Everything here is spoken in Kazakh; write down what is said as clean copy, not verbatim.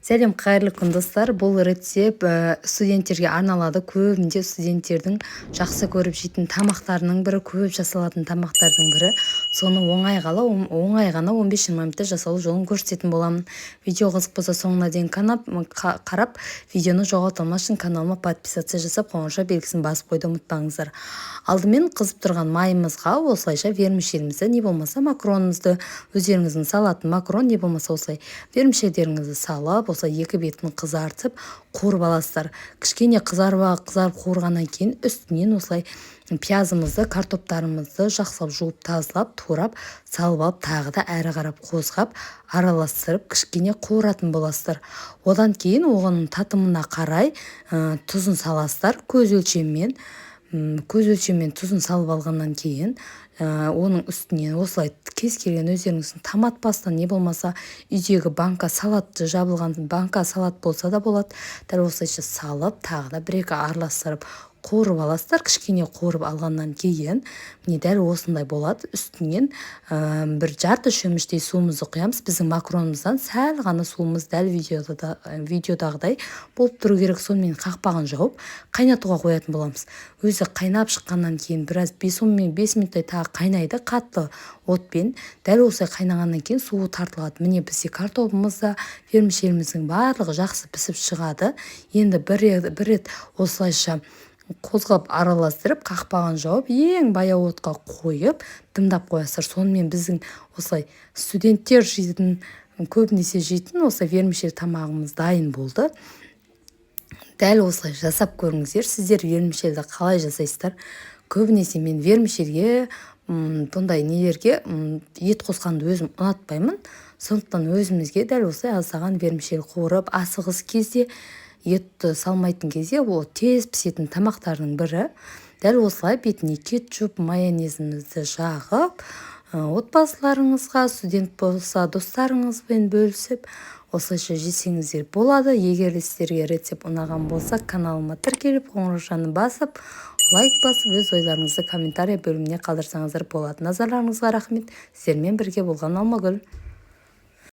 Сәлем, қайырлы күн достар. Бұл рецепт студенттерге арналады. Көбінде студенттердің жақсы көріп жейтін тамақтарының бірі, көп жасалатын тамақтардың бірі. Соны оңай ғана 15-20 минутта жасалу жолын көрсететін боламын. Видео қызық болса соңына дейін қарап, видеоны жоғалтпас үшін каналыма подписация жасап, қоңырша белгісін басып қойды ұмытпаңыздар. Алдымен қызып тұрған майымызға осылайша вермишелімізді, не болмаса макаронымызды, өздеріңіздің салатын макарон, не болмаса осылай вермишелдеріңізді салып, осылай екі бетін қызартып қуырып аласыздар. Кішкене қызарып қуырғаннан кейін үстінен осылай пиязымызды, картоптарымызды жақсылап жуып тазалап, турап, салып алып, тағы да әрі қарап қозғап, араластырып, кішкене қуыратын боласыздар. Одан кейін оғының татымына қарай тұзын саласыздар. Көз өлшеммен тұзын салып алғаннан кейін оның үстіне осылай кез келген өздеріңіздің томат паста, не болмаса үйдегі банка салат, жабылған банка салат болса да болады. Дәл осылайша салып, тағы да бір-екі араластырып қуырып аласыздар. Кішкене қуырып алғаннан кейін міне дәл осындай болады. Үстінен бір жарты шөміштей суымызды құямыз. Біздің макаронымыздан сәл ғана суымыз дәл видеодағыдай болып тұру керек. Сонымен қақпағын жауып қайнатуға қоятын боламыз. Өзі қайнап шыққаннан кейін біраз 5 минуттай тағы қайнайды қатты отпен. Дәл осылай қайнағаннан кейін суы тартылады. Міне бізде картопымыз да, вермишеліміздің барлығы жақсы пісіп шығады. Енді бір рет осылайша қозғап араластырып, қақпағын жауып, ең баяу отқа қойып, дымдап қоясыздар. Сонымен біздің осылай студенттер жейтін, көбінесе жейтін осы вермишель тамағымыз дайын болды. Дәл осылай жасап көріңіздер. Сіздер вермишельді қалай жасайсыздар? Көбінесе мен вермишельге, бұндай нелерге ет қосқанды өзім ұнатпаймын. Сондықтан өзімізге дәл осылай аздаған вермишель қуырып, асығыс кезде, етті салмайтын кезде ол тез пісетін тамақтардың бірі. Дәл осылай бетіне кетчуп, майонезімізді жағып, отбасыларыңызға, студент болса достарыңызбен бөлісіп, осылайша жесеңіздер болады. Егер сіздерге рецепт ұнаған болса, каналыма тіркеліп, қоңыраушаны басып, лайк басып, өз ойларыңызды комментарий бөліміне қалдырсаңыздар болады. Назарларыңызға рахмет. Сіздермен бірге болған Алмагүл.